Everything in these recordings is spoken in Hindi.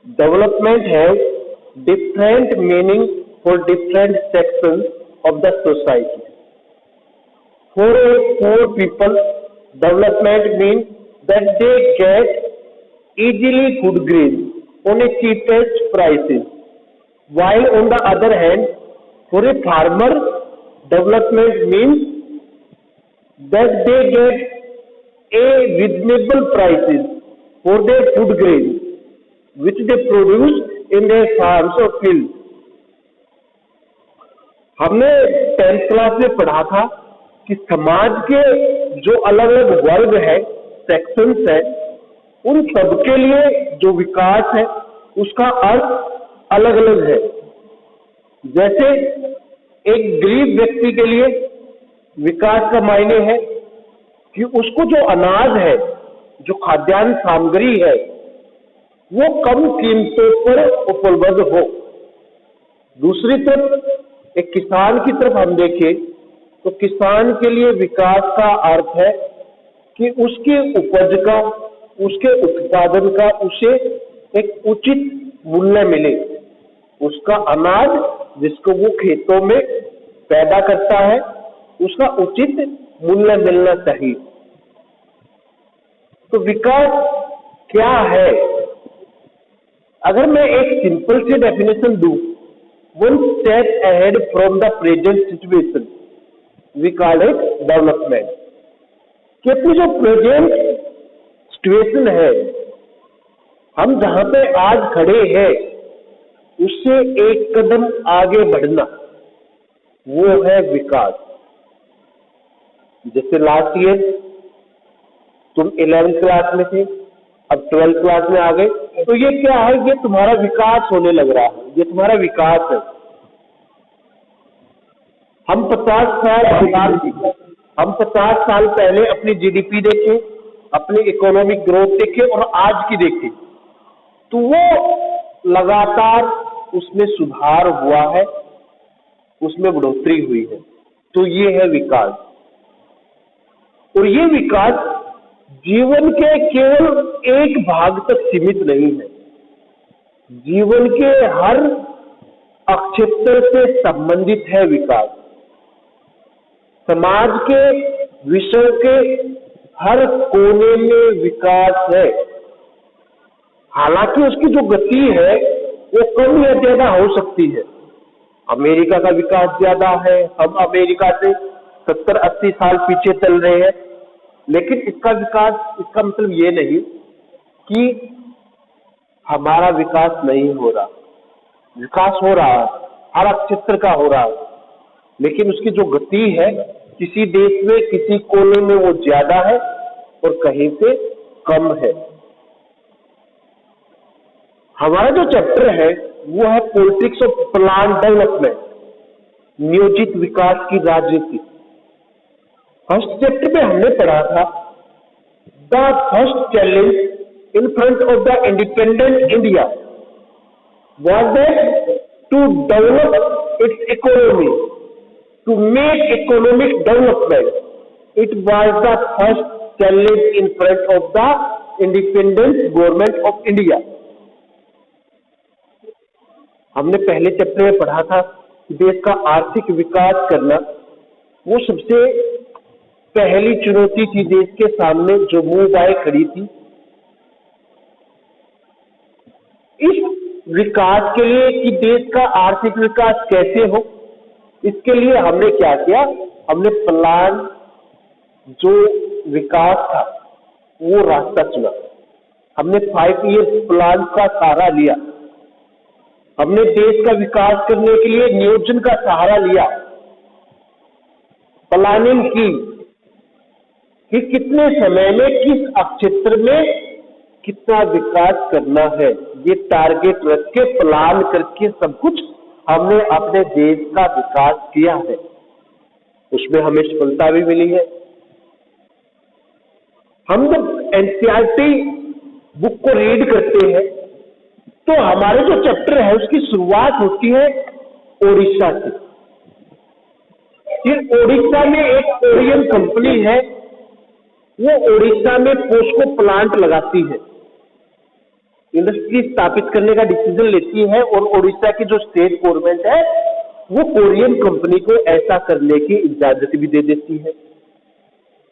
Development has different meaning for different sections of the society. For a poor people, development means that they get easily good grades on a cheapest prices. While on the other hand, for a farmer, development means that they get a reasonable prices for their food grains which they produce in their farms or fields. हमने 10th क्लास में पढ़ा था कि समाज के जो अलग अलग वर्ग है, सेक्शंस है, उन सबके लिए जो विकास है उसका अर्थ अलग अलग है। जैसे एक गरीब व्यक्ति के लिए विकास का मायने है कि उसको जो अनाज है, जो खाद्यान्न सामग्री है, वो कम कीमतों पर उपलब्ध हो। दूसरी तरफ एक किसान की तरफ हम देखें तो किसान के लिए विकास का अर्थ है कि उसकी उपज का, उसके उत्पादन का उसे एक उचित मूल्य मिले। उसका अनाज जिसको वो खेतों में पैदा करता है उसका उचित मूल्य मिलना चाहिए। तो विकास क्या है? अगर मैं एक सिंपल सी डेफिनेशन दूं, one step ahead from the present situation we call it development. कि अपनी जो प्रेजेंट सिचुएशन है, हम जहां पे आज खड़े हैं उससे एक कदम आगे बढ़ना, वो है विकास। जैसे लास्ट ईयर तुम 11th क्लास में थे, अब 12th क्लास में आ गए, तो ये क्या है? ये तुम्हारा विकास होने लग रहा है, ये तुम्हारा विकास है। हम 50 साल पहले अपनी जीडीपी देखें, अपनी इकोनॉमिक ग्रोथ देखें और आज की देखें, तो वो लगातार उसमें सुधार हुआ है, उसमें बढ़ोतरी हुई है। तो ये है विकास। और ये विकास जीवन के केवल एक भाग तक सीमित नहीं है, जीवन के हर क्षेत्र से संबंधित है विकास। समाज के विषयों के हर कोने में विकास है। हालांकि उसकी जो गति है वो कम या ज्यादा हो सकती है। अमेरिका का विकास ज्यादा है, हम अमेरिका से 70-80 साल पीछे चल रहे हैं, लेकिन इसका विकास, इसका मतलब ये नहीं कि हमारा विकास नहीं हो रहा। विकास हो रहा है, हर क्षेत्र का हो रहा है, लेकिन उसकी जो गति है किसी देश में, किसी कोने में वो ज्यादा है और कहीं पे कम है। हमारा जो चैप्टर है वो है पॉलिटिक्स ऑफ प्लान डेवलपमेंट, नियोजित विकास की राजनीति। फर्स्ट चैप्टर में हमने पढ़ा था the first challenge in front of the independent India was that to develop its economy, to make economic development. It was the first challenge in front of the independent government of India. हमने पहले चैप्टर में पढ़ा था कि देश का आर्थिक विकास करना वो सबसे पहली चुनौती थी देश के सामने, जो मुंह बाए खड़ी थी। इस विकास के लिए कि देश का आर्थिक विकास कैसे हो, इसके लिए हमने क्या किया? हमने प्लान, जो विकास था वो रास्ता चुना। हमने 5 ईयर प्लान का सहारा लिया। हमने देश का विकास करने के लिए नियोजन का सहारा लिया, प्लानिंग की कि कितने समय में किस क्षेत्र में कितना विकास करना है। ये टारगेट रख के प्लान करके सब कुछ हमने अपने देश का विकास किया है। उसमें हमें सफलता भी मिली है। हम जब एनसीईआरटी बुक को रीड करते हैं तो हमारे जो चैप्टर है उसकी शुरुआत होती है ओडिशा से। फिर ओडिशा में एक ओरियन कंपनी है, वो ओडिशा में पोस्को प्लांट लगाती है। इंडस्ट्री स्थापित करने का डिसीजन लेती है और उड़ीसा की जो स्टेट गवर्नमेंट है वो कोरियन कंपनी को ऐसा करने की इजाजत भी दे देती है।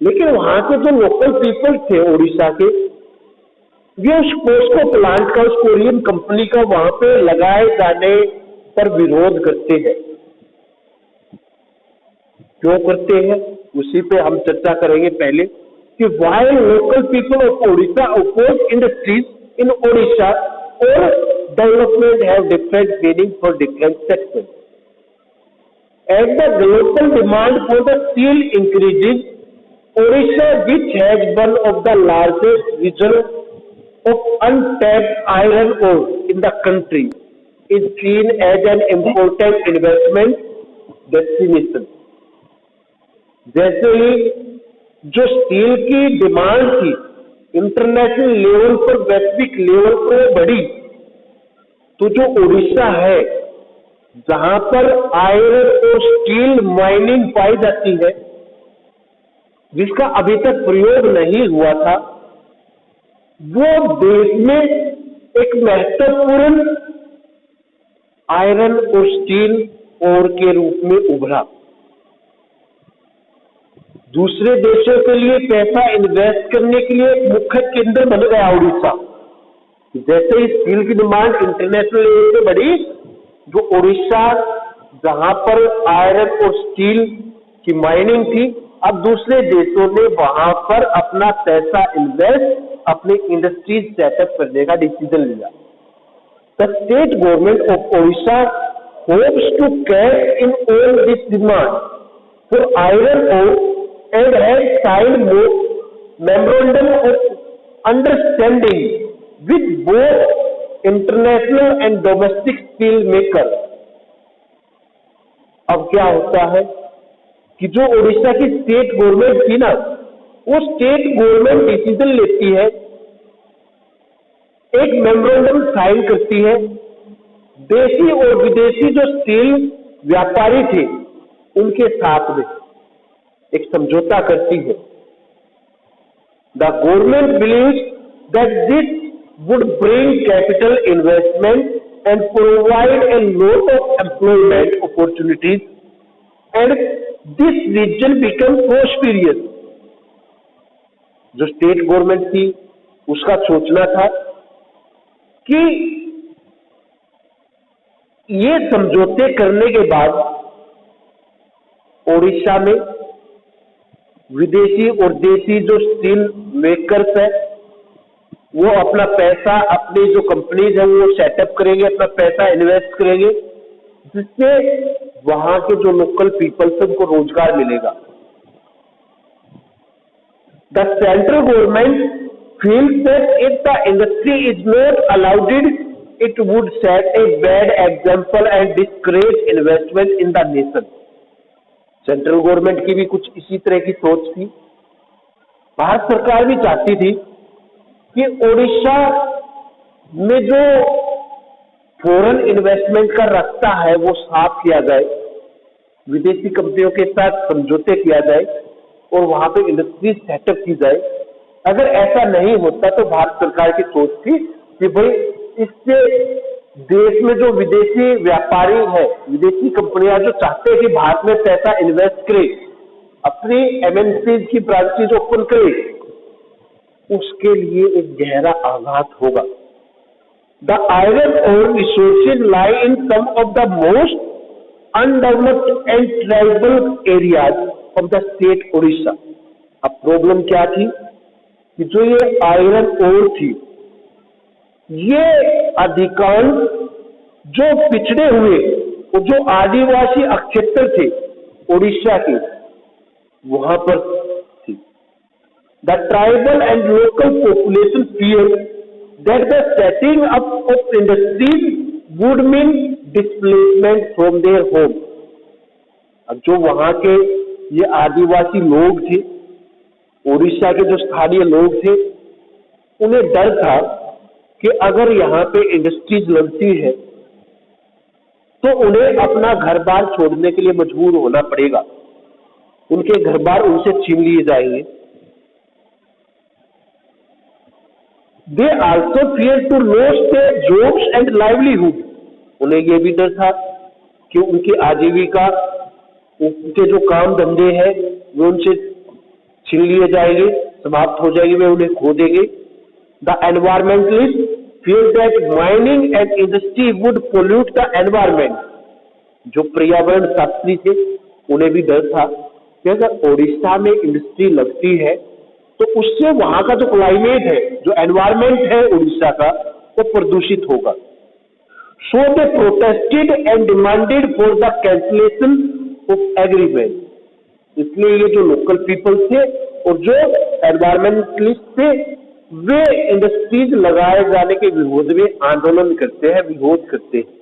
लेकिन वहां के जो लोकल पीपल थे उड़ीसा के, वे उस पोस्को प्लांट का, उस कोरियन कंपनी का वहां पे लगाए जाने पर विरोध करते हैं। क्यों करते हैं उसी पे हम चर्चा करेंगे पहले कि why local people of Odisha oppose industries in Odisha और development have different meaning for different sectors. As the global demand for the steel increases, Odisha, which has one of the largest reserves of untapped iron ore in the country, is seen as an important investment destination. जैसे ही जो स्टील की डिमांड थी इंटरनेशनल लेवल पर, वैश्विक लेवल पर बढ़ी, तो जो उड़ीसा है जहां पर आयरन और स्टील माइनिंग पाई जाती है, जिसका अभी तक प्रयोग नहीं हुआ था, वो देश में एक महत्वपूर्ण आयरन और स्टील ओर के रूप में उभरा। दूसरे देशों के लिए पैसा इन्वेस्ट करने के लिए मुख्य केंद्र बन गया उड़ीसा। जैसे ही स्टील की डिमांड इंटरनेशनल लेवल पे बढ़ी, जो उड़ीसा जहां पर आयरन और स्टील की माइनिंग थी, अब दूसरे देशों ने वहां पर अपना पैसा इन्वेस्ट, अपनी इंडस्ट्रीज सेटअप करने का डिसीजन लिया। The state government of Odisha hopes to catch in all this demand for iron ore and has signed memorandum of understanding with both international and domestic steel maker. अब क्या होता है कि जो उड़ीसा की स्टेट गवर्नमेंट थी ना, वो स्टेट गवर्नमेंट डिसीजन लेती है, एक मेमोरेंडम साइन करती है, देशी और विदेशी जो स्टील व्यापारी थे उनके साथ में एक समझौता करती है। The government believes that this would bring capital investment and provide a lot of employment opportunities, and this region become prosperous. जो स्टेट गवर्नमेंट थी उसका सोचना था कि ये समझौते करने के बाद ओडिशा में विदेशी और देशी जो स्टील मेकर्स है वो अपना पैसा, अपनी जो कंपनीज है वो सेटअप करेंगे, अपना पैसा इन्वेस्ट करेंगे, जिससे वहां के जो लोकल पीपल्स है उनको रोजगार मिलेगा। The central government feels that if the industry is not allowed it would set a bad example and discourage investment in the nation. Central government की भी कुछ इसी तरह की सोच थी। भारत सरकार भी चाहती थी कि ओडिशा में जो फॉरेन इन्वेस्टमेंट का रास्ता है वो साफ किया जाए, विदेशी कंपनियों के साथ समझौते किया जाए और वहां पे इंडस्ट्री सेटअप की जाए। अगर ऐसा नहीं होता तो भारत सरकार की सोच थी कि भाई इससे देश में जो विदेशी व्यापारी है, विदेशी कंपनियां जो चाहते हैं कि भारत में पैसा इन्वेस्ट करे, अपनी एमएनसी की ब्रांचेज ओपन करे, उसके लिए एक गहरा आघात होगा। The iron ore resources lie in some of the most undeveloped and tribal areas of the state Odisha. अब प्रॉब्लम क्या थी कि जो ये आयरन ओर थी, ये अधिकांश जो पिछड़े हुए और जो आदिवासी क्षेत्र थे ओडिशा के, वहां पर the tribal and local population fear that the setting up of industries would mean displacement from their home. अब जो वहां के ये आदिवासी लोग थे, ओडिशा के जो स्थानीय लोग थे, उन्हें डर था कि अगर यहाँ पे इंडस्ट्रीज लगती है तो उन्हें अपना घर बार छोड़ने के लिए मजबूर होना पड़ेगा, उनके घर बार उनसे छीन लिए जाएंगे। They also fear to loss their jobs and livelihood. उन्हें यह भी डर था कि उनकी आजीविका, उनके जो काम धंधे हैं वो उनसे छीन लिए जाएंगे, समाप्त हो जाएंगे, वे उन्हें खो देंगे। The environmentalist fear that mining and industry would pollute the environment। जो पर्यावरण शास्त्री थे उन्हें भी डर था कि अगर ओडिशा में इंडस्ट्री लगती है तो उससे वहां का जो क्लाइमेट है, जो एनवायरमेंट है उड़ीसा का, वो प्रदूषित होगा। So they protested and demanded for the cancellation of agreement. इसलिए ये जो लोकल पीपल थे और जो एनवायरमेंटलिस्ट थे वे इंडस्ट्रीज लगाए जाने के विरोध में आंदोलन करते हैं, विरोध करते हैं।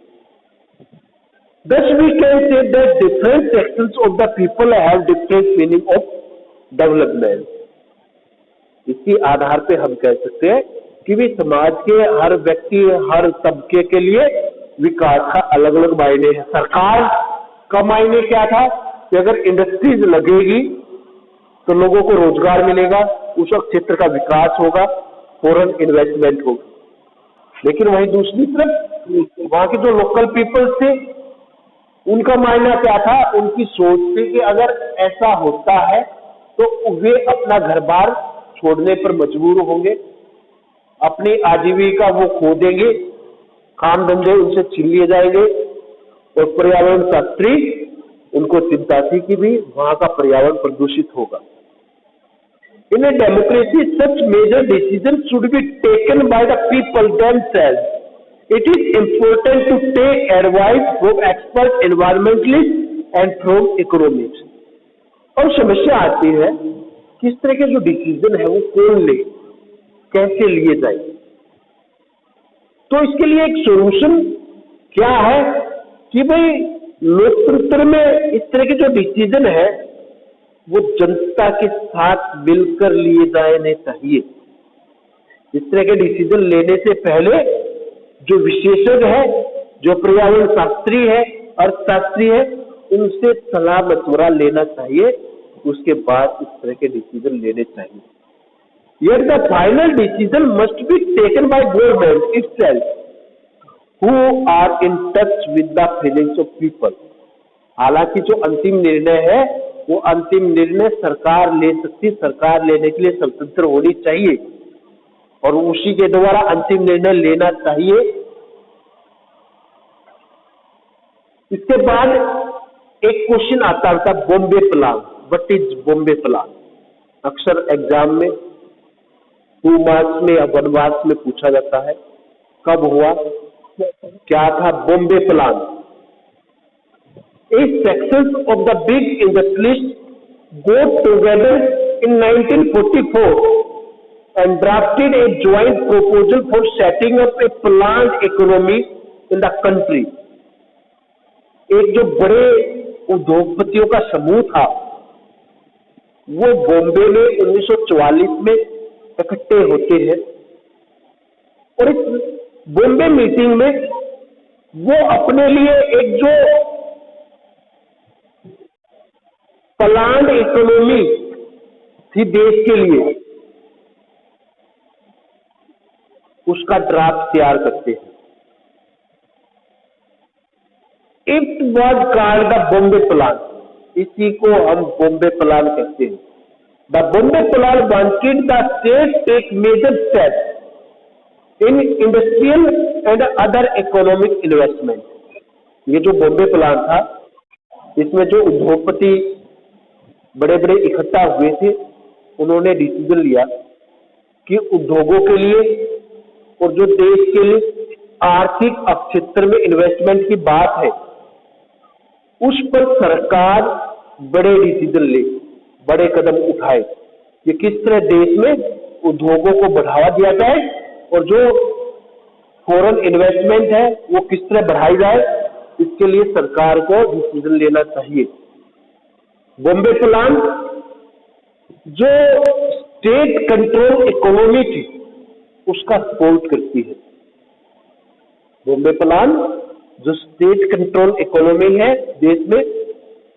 Thus we can say that different sections of the people have different meaning of development। इसी आधार पे हम कह सकते हैं कि भी समाज के हर व्यक्ति, हर तबके के लिए विकास का अलग अलग मायने है। सरकार का मायने क्या था कि अगर इंडस्ट्रीज लगेगी तो लोगों को रोजगार मिलेगा, उस क्षेत्र का विकास होगा, फॉरेन इन्वेस्टमेंट होगी। लेकिन वहीं दूसरी तरफ वहां के जो लोकल पीपल्स थे उनका मायना क्या था, उनकी सोच थी कि अगर ऐसा होता है तो वे अपना घर बार छोड़ने पर मजबूर होंगे, अपनी आजीविका वो खो देंगे, काम धंधे उनसे छीन लिए जाएंगे। और पर्यावरण शास्त्री उनको चिंता थी कि भी वहां का पर्यावरण प्रदूषित होगा। In a democracy, such major decisions should be taken by the people themselves. It is important to take advice from expert environmentalists and from economists। और समस्या आती है किस तरह के जो डिसीजन है वो कौन ले, कैसे लिए जाए। तो इसके लिए एक सॉल्यूशन क्या है कि भाई लोकतंत्र में इस तरह के जो डिसीजन है वो जनता के साथ मिलकर लिए जाने चाहिए। इस तरह के डिसीजन लेने से पहले जो विशेषज्ञ है, जो पर्यावरण शास्त्री है, अर्थशास्त्री है, उनसे सलाह मशवरा लेना चाहिए, उसके बाद इस तरह के डिसीजन लेने चाहिए। Yet the final decision must be taken by government itself, who are in touch with the feelings of people। हालांकि जो अंतिम निर्णय है वो अंतिम निर्णय सरकार ले सकती, सरकार लेने के लिए स्वतंत्र होनी चाहिए और उसी के द्वारा अंतिम निर्णय लेना चाहिए। इसके बाद एक क्वेश्चन आता था Bombay plan. What is Bombay plan? अक्सर एग्जाम में 2 मार्क्स में या 1 मार्क्स में पूछा जाता है। कब हुआ, क्या था Bombay plan? Eight sections of the big industrialists got together in 1944 and drafted a joint proposal for setting up a planned economy in the country। एक जो बड़े उद्योगपतियों का समूह था वो बॉम्बे में 1944 में इकट्ठे होते हैं और इस बॉम्बे मीटिंग में वो अपने लिए एक जो प्लान्ड इकोनॉमी थी देश के लिए, उसका ड्राफ्ट तैयार करते हैं। It was called the Bombay plan. इसी को हम बॉम्बे प्लान कहते हैं। The Bombay plan wanted the state take major steps in industrial and other economic investment. ये जो बॉम्बे प्लान था इसमें जो उद्योगपति बड़े बड़े इकट्ठा हुए थे उन्होंने डिसीजन लिया कि उद्योगों के लिए और जो देश के लिए आर्थिक क्षेत्र में इन्वेस्टमेंट की बात है उस पर सरकार बड़े डिसीजन ले, बड़े कदम उठाए कि किस तरह देश में उद्योगों को बढ़ावा दिया जाए और जो फॉरेन इन्वेस्टमेंट है वो किस तरह बढ़ाई जाए, इसके लिए सरकार को डिसीजन लेना चाहिए। बॉम्बे प्लान जो स्टेट कंट्रोल इकोनॉमी थी उसका सपोर्ट करती है। बॉम्बे प्लान जो स्टेट कंट्रोल इकोनॉमी है देश में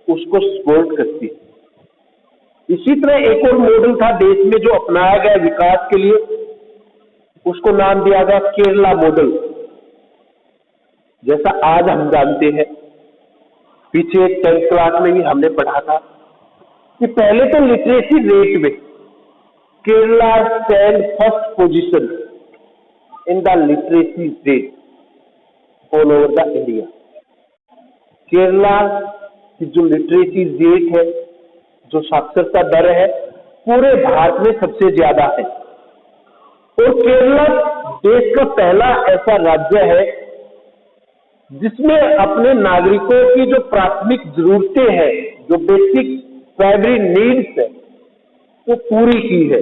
उसको सपोर्ट करती है। इसी तरह एक और मॉडल था देश में जो अपनाया गया विकास के लिए, उसको नाम दिया गया केरला मॉडल। जैसा आज हम जानते हैं, पीछे 10th क्लास में भी हमने पढ़ा था कि पहले तो लिटरेसी रेट में Kerala stand first position in the literacy rate all over the India. Kerala की जो लिटरेसी रेट है, जो साक्षरता दर है, पूरे भारत में सबसे ज्यादा है। और केरला देश का पहला ऐसा राज्य है जिसमें अपने नागरिकों की जो प्राथमिक जरूरतें हैं, जो बेसिक प्राइमरी नीड्स है, वो पूरी की है।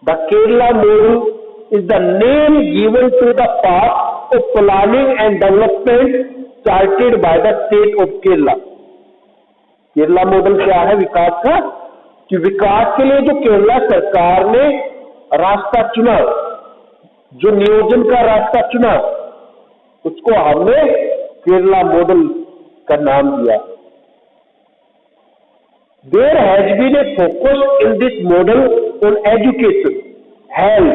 The Kerala model is the name given to the path of planning and development charted by the state of Kerala. Kerala model क्या है विकास का? कि विकास के लिए जो केरला सरकार ने रास्ता चुना, जो नियोजन का रास्ता चुना, उसको हमने केरला मॉडल का नाम दिया। There has been a focus in this model on education, health,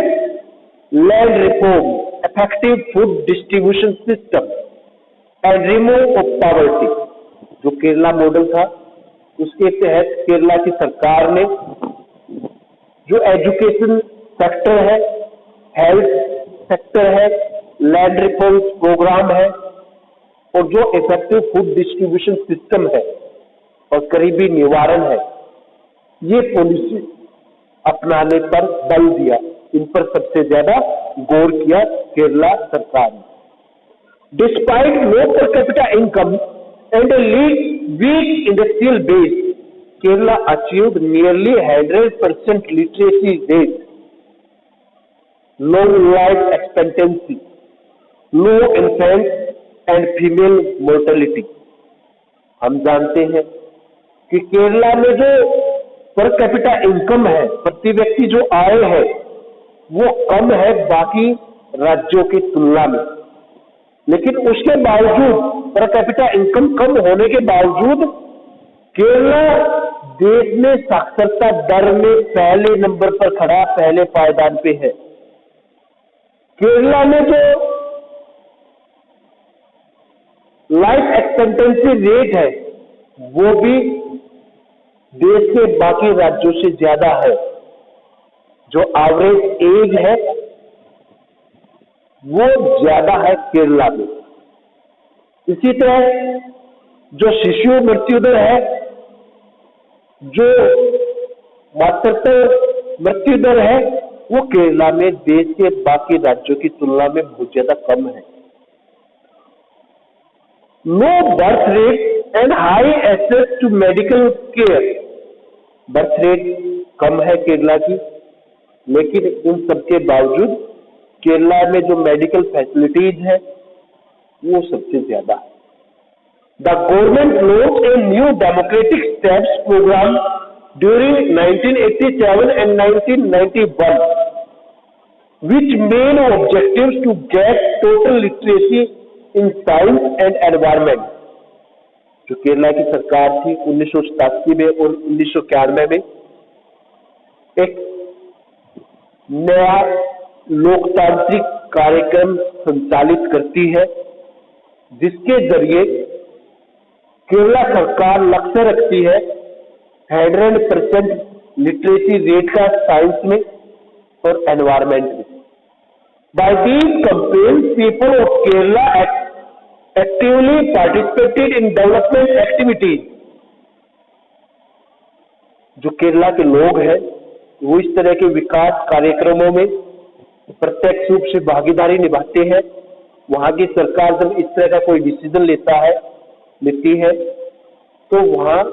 land reform, effective food distribution system and remove of poverty. जो केरला मॉडल था, उसके तहत केरला की सरकार ने जो एजुकेशन सेक्टर है, हेल्थ सेक्टर है, लैंड रिफॉर्म प्रोग्राम है, और जो इफेक्टिव फूड डिस्ट्रीब्यूशन सिस्टम है और गरीबी निवारण है, ये पॉलिसी अपनाने पर बल दिया। इन पर सबसे ज्यादा गौर किया केरला सरकार ने। Despite low per capita income and a weak industrial base, Kerala achieved nearly 100% literacy rate, low life expectancy, low infant and female mortality। हम जानते हैं कि केरला में जो पर कैपिटा इनकम है, प्रति व्यक्ति जो आय है, वो कम है बाकी राज्यों की तुलना में। लेकिन उसके बावजूद, पर कैपिटा इनकम कम होने के बावजूद, केरला देश में साक्षरता दर में पहले नंबर पर खड़ा, पहले पायदान पे है। केरला में जो लाइफ एक्सपेक्टेंसी रेट है, वो भी देश के बाकी राज्यों से ज्यादा है। जो एवरेज एज है, वो ज्यादा है केरला में। इसी तरह जो शिशु मृत्यु दर है, जो मातृत्व मृत्यु दर है, वो केरला में देश के बाकी राज्यों की तुलना में बहुत ज्यादा कम है। Low birth rate and high access to medical care, birth rate कम है केरला की, लेकिन इन सबके बावजूद केरला में जो मेडिकल फैसिलिटीज है, वो सबसे ज्यादा है। The government launch a new democratic steps programme during 1987 and 1991, which main objectives to get total literacy in science and environment। जो केरला की सरकार थी 1987 में और 1991 में, एक नया लोकतांत्रिक कार्यक्रम संचालित करती है, जिसके जरिए केरला सरकार लक्ष्य रखती है 100% लिटरेसी रेट का साइंस में और एनवायरमेंट में। By these campaigns people of Kerala actively participated in development activities. जो केरला के लोग हैं, वो इस तरह के विकास कार्यक्रमों में प्रत्यक्ष रूप से भागीदारी निभाते हैं। वहां की सरकार जब इस तरह का कोई डिसीजन लेती है, तो वहां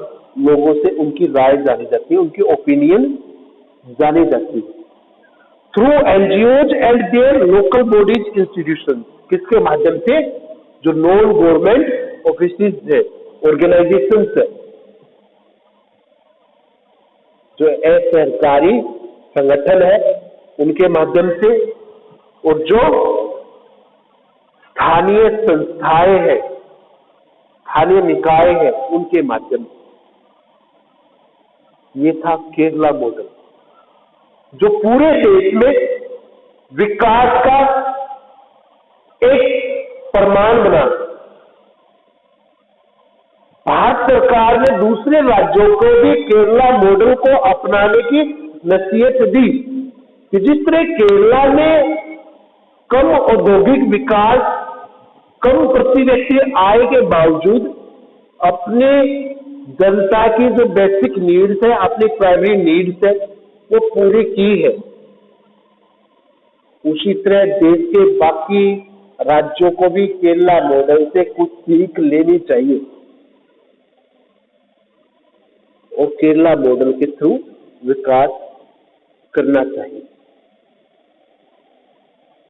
लोगों से उनकी राय जानी जाती है, उनकी ओपिनियन जानी जाती है। Through NGOs and their local bodies institution, किसके माध्यम से? जो नॉन गवर्नमेंट ऑफिसेज है, ऑर्गेनाइजेशंस है, जो असरकारी संगठन है, उनके माध्यम से, और जो स्थानीय संस्थाएं हैं, स्थानीय निकाय है, उनके माध्यम से। ये था केरला मॉडल। जो पूरे देश में विकास का एक प्रमाण बना। भारत सरकार ने दूसरे राज्यों को भी केरला मॉडल को अपनाने की नसीहत दी कि जिस तरह केरला ने कम औद्योगिक विकास, कम प्रति व्यक्ति आय के बावजूद अपने जनता की जो बेसिक नीड्स है, अपनी प्राइमरी नीड्स है, वो पूरी की है, उसी तरह देश के बाकी राज्यों को भी केरला मॉडल से कुछ सीख लेनी चाहिए और केरला मॉडल के थ्रू विकास करना चाहिए।